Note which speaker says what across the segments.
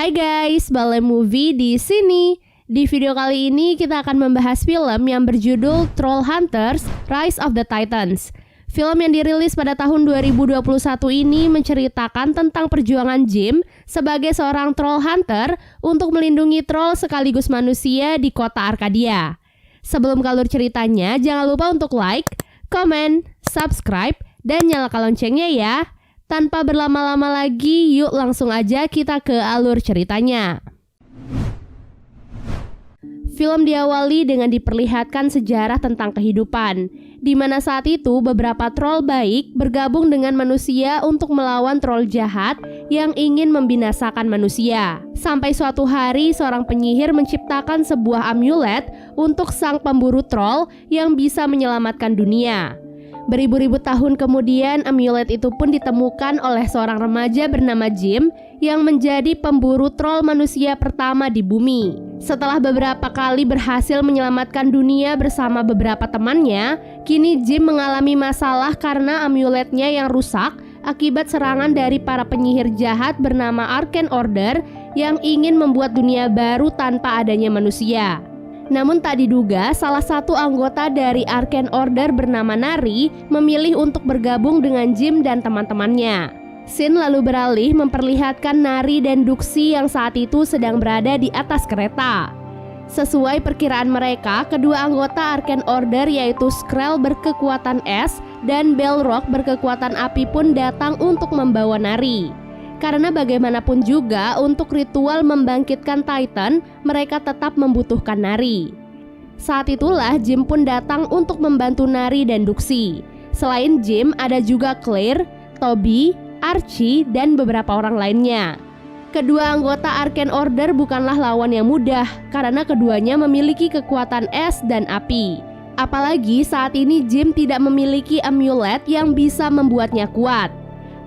Speaker 1: Hai guys, Balai Movie di sini. Di video kali ini kita akan membahas film yang berjudul Trollhunters: Rise of the Titans. Film yang dirilis pada tahun 2021 ini menceritakan tentang perjuangan Jim sebagai seorang troll hunter untuk melindungi troll sekaligus manusia di kota Arcadia. Sebelum ke alur ceritanya, jangan lupa untuk like, komen, subscribe, dan nyalakan loncengnya ya. Tanpa berlama-lama lagi, yuk langsung aja kita ke alur ceritanya. Film diawali dengan diperlihatkan sejarah tentang kehidupan, di mana saat itu beberapa troll baik bergabung dengan manusia untuk melawan troll jahat yang ingin membinasakan manusia. Sampai suatu hari seorang penyihir menciptakan sebuah amulet untuk sang pemburu troll yang bisa menyelamatkan dunia. Beribu-ribu tahun kemudian, amulet itu pun ditemukan oleh seorang remaja bernama Jim yang menjadi pemburu troll manusia pertama di bumi. Setelah beberapa kali berhasil menyelamatkan dunia bersama beberapa temannya, kini Jim mengalami masalah karena amuletnya yang rusak akibat serangan dari para penyihir jahat bernama Arcane Order yang ingin membuat dunia baru tanpa adanya manusia. Namun tak diduga, salah satu anggota dari Arcane Order bernama Nari memilih untuk bergabung dengan Jim dan teman-temannya. Scene lalu beralih memperlihatkan Nari dan Duxi yang saat itu sedang berada di atas kereta. Sesuai perkiraan mereka, kedua anggota Arcane Order yaitu Skrell berkekuatan es dan Balrog berkekuatan api pun datang untuk membawa Nari. Karena bagaimanapun juga untuk ritual membangkitkan Titan, mereka tetap membutuhkan Nari. Saat itulah Jim pun datang untuk membantu Nari dan Duxi. Selain Jim, ada juga Claire, Toby, Archie, dan beberapa orang lainnya. Kedua anggota Arcane Order bukanlah lawan yang mudah, karena keduanya memiliki kekuatan es dan api. Apalagi saat ini Jim tidak memiliki amulet yang bisa membuatnya kuat.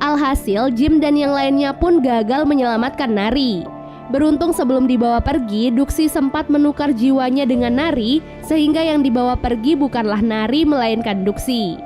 Speaker 1: Alhasil, Jim dan yang lainnya pun gagal menyelamatkan Nari. Beruntung sebelum dibawa pergi, Duxi sempat menukar jiwanya dengan Nari, sehingga yang dibawa pergi bukanlah Nari melainkan Duxi.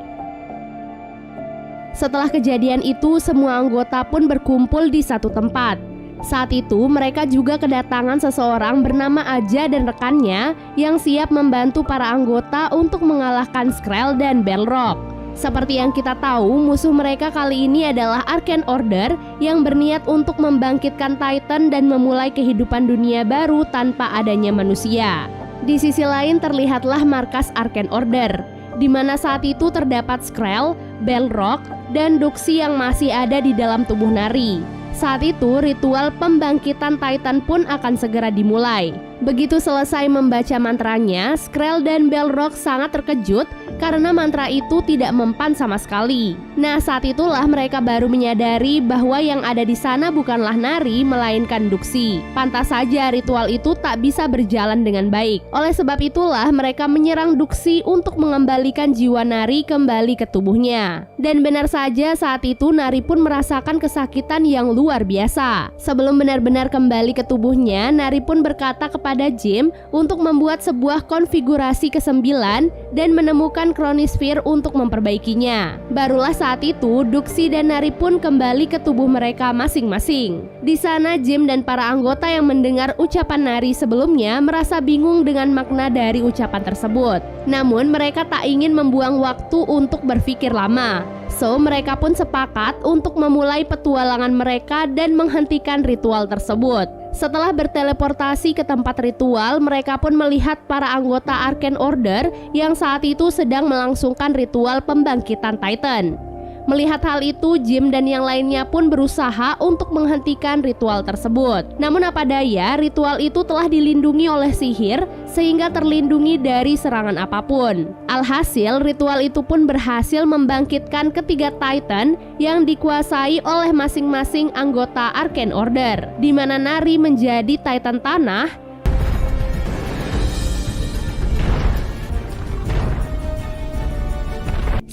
Speaker 1: Setelah kejadian itu, semua anggota pun berkumpul di satu tempat. Saat itu, mereka juga kedatangan seseorang bernama Aja dan rekannya yang siap membantu para anggota untuk mengalahkan Skrell dan Balrog. Seperti yang kita tahu, musuh mereka kali ini adalah Arcane Order yang berniat untuk membangkitkan Titan dan memulai kehidupan dunia baru tanpa adanya manusia. Di sisi lain terlihatlah markas Arcane Order, di mana saat itu terdapat Skrell, Balrog, dan Duxi yang masih ada di dalam tubuh Nari. Saat itu ritual pembangkitan Titan pun akan segera dimulai. Begitu selesai membaca mantranya, Skrell dan Balrog sangat terkejut karena mantra itu tidak mempan sama sekali. Nah, saat itulah mereka baru menyadari bahwa yang ada di sana bukanlah Nari melainkan Duxi. Pantas saja ritual itu tak bisa berjalan dengan baik. Oleh sebab itulah mereka menyerang Duxi untuk mengembalikan jiwa Nari kembali ke tubuhnya. Dan benar saja saat itu Nari pun merasakan kesakitan yang luar biasa. Sebelum benar-benar kembali ke tubuhnya, Nari pun berkata kepada Jim untuk membuat sebuah konfigurasi ke-9 dan menemukan Chronosphere untuk memperbaikinya. Barulah saat itu Duxi dan Nari pun kembali ke tubuh mereka masing-masing. Di sana Jim dan para anggota yang mendengar ucapan Nari sebelumnya merasa bingung dengan makna dari ucapan tersebut. Namun mereka tak ingin membuang waktu untuk berpikir lama. So mereka pun sepakat untuk memulai petualangan mereka dan menghentikan ritual tersebut. Setelah berteleportasi ke tempat ritual, mereka pun melihat para anggota Arcane Order yang saat itu sedang melangsungkan ritual pembangkitan Titan. Melihat hal itu, Jim dan yang lainnya pun berusaha untuk menghentikan ritual tersebut. Namun apa daya, ritual itu telah dilindungi oleh sihir sehingga terlindungi dari serangan apapun. Alhasil, ritual itu pun berhasil membangkitkan ketiga Titan yang dikuasai oleh masing-masing anggota Arcane Order, di mana Nari menjadi Titan tanah,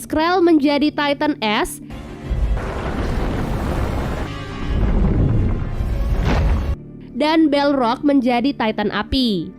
Speaker 1: Skrell menjadi Titan es, dan Balrog menjadi Titan api.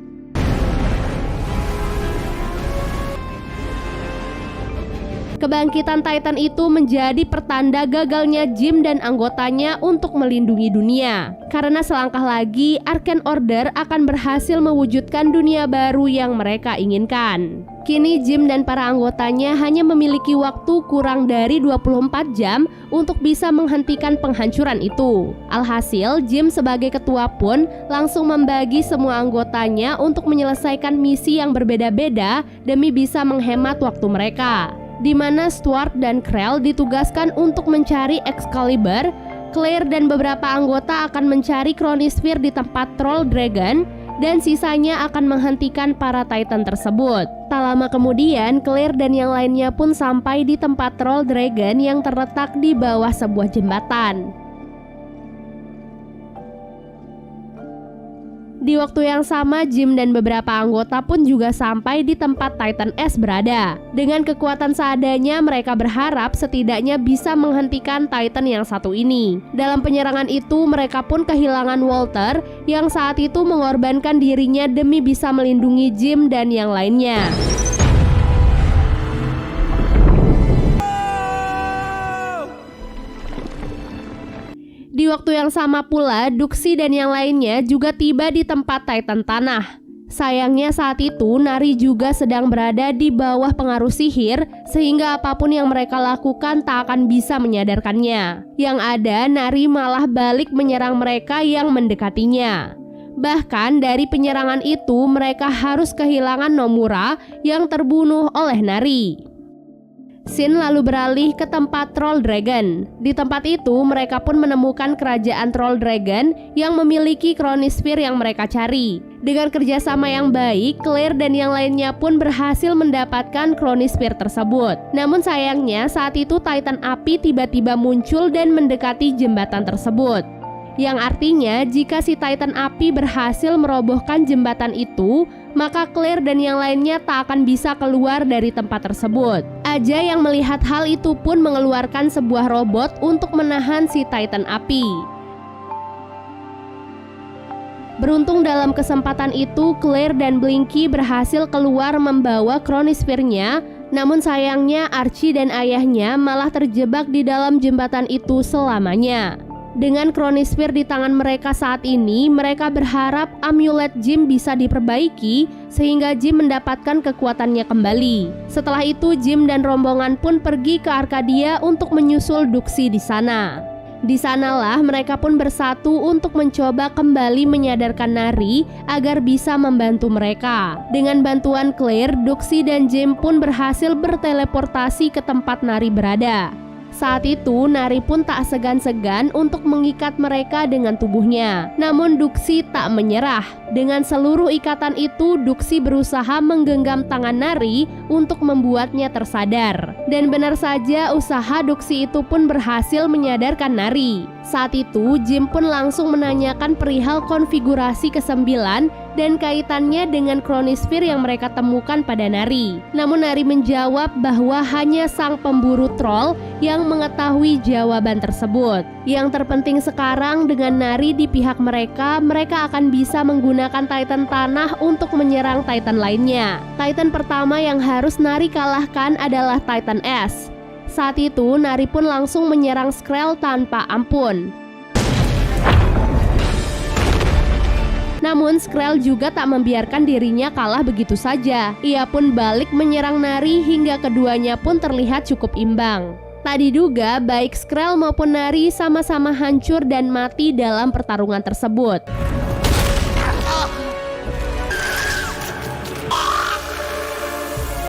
Speaker 1: Kebangkitan Titan itu menjadi pertanda gagalnya Jim dan anggotanya untuk melindungi dunia. Karena selangkah lagi, Arcane Order akan berhasil mewujudkan dunia baru yang mereka inginkan. Kini Jim dan para anggotanya hanya memiliki waktu kurang dari 24 jam untuk bisa menghentikan penghancuran itu. Alhasil, Jim sebagai ketua pun langsung membagi semua anggotanya untuk menyelesaikan misi yang berbeda-beda demi bisa menghemat waktu mereka. Di mana Stuart dan Krell ditugaskan untuk mencari Excalibur, Claire dan beberapa anggota akan mencari Chronosphere di tempat Troll Dragon, dan sisanya akan menghentikan para Titan tersebut. Tak lama kemudian, Claire dan yang lainnya pun sampai di tempat Troll Dragon yang terletak di bawah sebuah jembatan. Di waktu yang sama, Jim dan beberapa anggota pun juga sampai di tempat Titan S berada. Dengan kekuatan seadanya, mereka berharap setidaknya bisa menghentikan Titan yang satu ini. Dalam penyerangan itu, mereka pun kehilangan Walter yang saat itu mengorbankan dirinya demi bisa melindungi Jim dan yang lainnya. Di waktu yang sama pula, Duxie dan yang lainnya juga tiba di tempat Titan Tanah. Sayangnya saat itu Nari juga sedang berada di bawah pengaruh sihir, sehingga apapun yang mereka lakukan tak akan bisa menyadarkannya. Yang ada, Nari malah balik menyerang mereka yang mendekatinya. Bahkan dari penyerangan itu mereka harus kehilangan Nomura yang terbunuh oleh Nari. Scene lalu beralih ke tempat Troll Dragon. Di tempat itu mereka pun menemukan kerajaan Troll Dragon yang memiliki Chronosphere yang mereka cari. Dengan kerjasama yang baik, Claire dan yang lainnya pun berhasil mendapatkan Chronosphere tersebut. Namun sayangnya saat itu Titan api tiba-tiba muncul dan mendekati jembatan tersebut. Yang artinya jika si Titan api berhasil merobohkan jembatan itu, maka Claire dan yang lainnya tak akan bisa keluar dari tempat tersebut. Aja yang melihat hal itu pun mengeluarkan sebuah robot untuk menahan si Titan api. Beruntung dalam kesempatan itu, Claire dan Blinky berhasil keluar membawa Chronosphere-nya. Namun sayangnya Archie dan ayahnya malah terjebak di dalam jembatan itu selamanya. Dengan Chronosphere di tangan mereka saat ini, mereka berharap amulet Jim bisa diperbaiki sehingga Jim mendapatkan kekuatannya kembali. Setelah itu, Jim dan rombongan pun pergi ke Arcadia untuk menyusul Duxie di sana. Di sanalah mereka pun bersatu untuk mencoba kembali menyadarkan Nari agar bisa membantu mereka. Dengan bantuan Claire, Duxie dan Jim pun berhasil berteleportasi ke tempat Nari berada. Saat itu Nari pun tak segan-segan untuk mengikat mereka dengan tubuhnya. Namun Duxie tak menyerah. Dengan seluruh ikatan itu, Duxie berusaha menggenggam tangan Nari untuk membuatnya tersadar. Dan benar saja usaha Duxie itu pun berhasil menyadarkan Nari. Saat itu Jim pun langsung menanyakan perihal konfigurasi ke-9 dan kaitannya dengan Chronosphere yang mereka temukan pada Nari. Namun Nari menjawab bahwa hanya sang pemburu troll yang mengetahui jawaban tersebut. Yang terpenting sekarang dengan Nari di pihak mereka, mereka akan bisa menggunakan Titan Tanah untuk menyerang Titan lainnya. Titan pertama yang harus Nari kalahkan adalah Titan S. Saat itu Nari pun langsung menyerang Skrell tanpa ampun. Namun Skrell juga tak membiarkan dirinya kalah begitu saja. Ia pun balik menyerang Nari hingga keduanya pun terlihat cukup imbang. Tak diduga baik Skrell maupun Nari sama-sama hancur dan mati dalam pertarungan tersebut.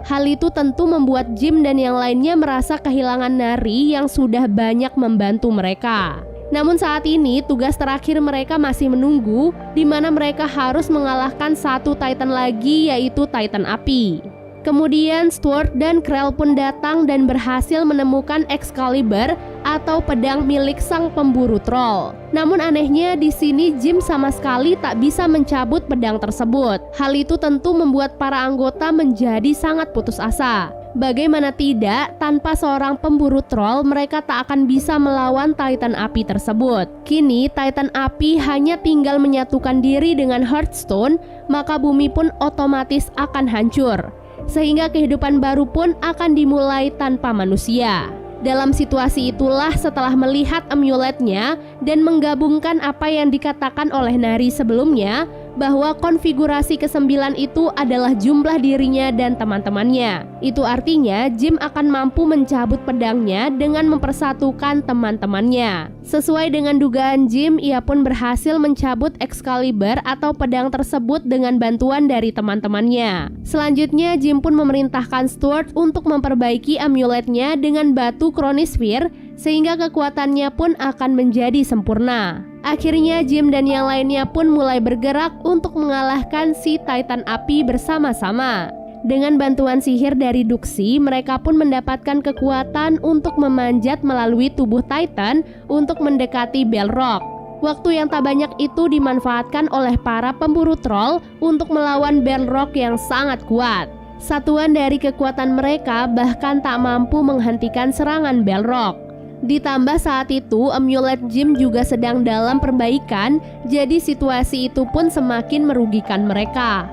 Speaker 1: Hal itu tentu membuat Jim dan yang lainnya merasa kehilangan Nari yang sudah banyak membantu mereka. Namun saat ini tugas terakhir mereka masih menunggu, di mana mereka harus mengalahkan satu Titan lagi, yaitu Titan Api. Kemudian Stuart dan Krell pun datang dan berhasil menemukan Excalibur atau pedang milik sang pemburu troll. Namun anehnya di sini Jim sama sekali tak bisa mencabut pedang tersebut. Hal itu tentu membuat para anggota menjadi sangat putus asa. Bagaimana tidak, tanpa seorang pemburu troll mereka tak akan bisa melawan Titan Api tersebut. Kini Titan Api hanya tinggal menyatukan diri dengan Hearthstone, maka bumi pun otomatis akan hancur. sehingga kehidupan baru pun akan dimulai tanpa manusia. Dalam situasi itulah setelah melihat amuletnya dan menggabungkan apa yang dikatakan oleh Nari sebelumnya, bahwa konfigurasi ke-9 itu adalah jumlah dirinya dan teman-temannya. Itu artinya Jim akan mampu mencabut pedangnya dengan mempersatukan teman-temannya. Sesuai dengan dugaan Jim, ia pun berhasil mencabut Excalibur atau pedang tersebut dengan bantuan dari teman-temannya. Selanjutnya Jim pun memerintahkan Stuart untuk memperbaiki amuletnya dengan batu Chronosphere sehingga kekuatannya pun akan menjadi sempurna. Akhirnya Jim dan yang lainnya pun mulai bergerak untuk mengalahkan si Titan api bersama-sama. Dengan bantuan sihir dari Duxi, mereka pun mendapatkan kekuatan untuk memanjat melalui tubuh Titan untuk mendekati Balrog. Waktu yang tak banyak itu dimanfaatkan oleh para pemburu troll untuk melawan Balrog yang sangat kuat. Satuan dari kekuatan mereka bahkan tak mampu menghentikan serangan Balrog. Ditambah saat itu amulet Jim juga sedang dalam perbaikan, jadi situasi itu pun semakin merugikan mereka.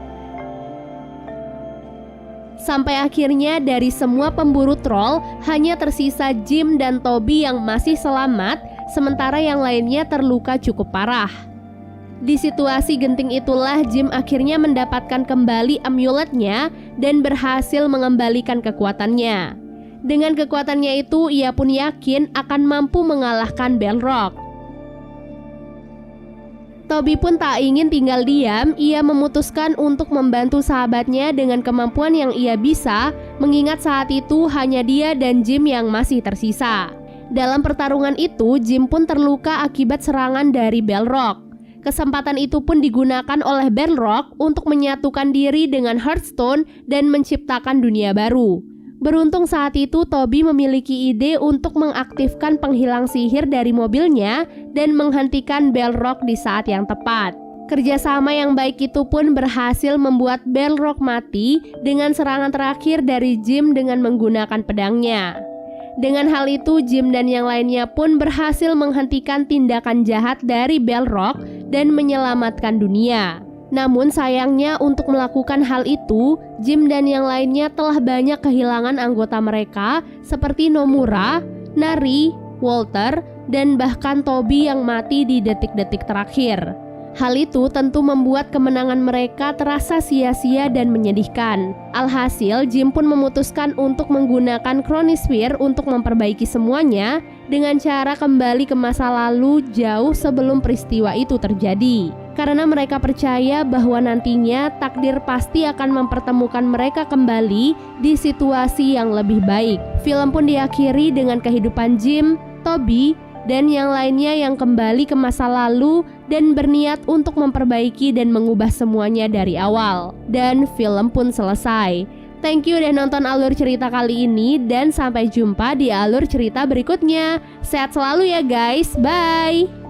Speaker 1: Sampai akhirnya dari semua pemburu troll hanya tersisa Jim dan Toby yang masih selamat, sementara yang lainnya terluka cukup parah. Di situasi genting itulah Jim akhirnya mendapatkan kembali amuletnya dan berhasil mengembalikan kekuatannya. Dengan kekuatannya itu, ia pun yakin akan mampu mengalahkan Balrog. Toby pun tak ingin tinggal diam, ia memutuskan untuk membantu sahabatnya dengan kemampuan yang ia bisa, mengingat saat itu hanya dia dan Jim yang masih tersisa. Dalam pertarungan itu, Jim pun terluka akibat serangan dari Balrog. Kesempatan itu pun digunakan oleh Balrog untuk menyatukan diri dengan Hearthstone dan menciptakan dunia baru. Beruntung saat itu Toby memiliki ide untuk mengaktifkan penghilang sihir dari mobilnya dan menghentikan Balrog di saat yang tepat. Kerjasama yang baik itu pun berhasil membuat Balrog mati dengan serangan terakhir dari Jim dengan menggunakan pedangnya. Dengan hal itu, Jim dan yang lainnya pun berhasil menghentikan tindakan jahat dari Balrog dan menyelamatkan dunia. Namun sayangnya untuk melakukan hal itu, Jim dan yang lainnya telah banyak kehilangan anggota mereka seperti Nomura, Nari, Walter, dan bahkan Toby yang mati di detik-detik terakhir. Hal itu tentu membuat kemenangan mereka terasa sia-sia dan menyedihkan. Alhasil, Jim pun memutuskan untuk menggunakan Chronosphere untuk memperbaiki semuanya dengan cara kembali ke masa lalu jauh sebelum peristiwa itu terjadi. Karena mereka percaya bahwa nantinya takdir pasti akan mempertemukan mereka kembali di situasi yang lebih baik. Film pun diakhiri dengan kehidupan Jim, Toby, dan yang lainnya yang kembali ke masa lalu dan berniat untuk memperbaiki dan mengubah semuanya dari awal. Dan film pun selesai. Thank you udah nonton alur cerita kali ini dan sampai jumpa di alur cerita berikutnya. Sehat selalu ya guys, bye!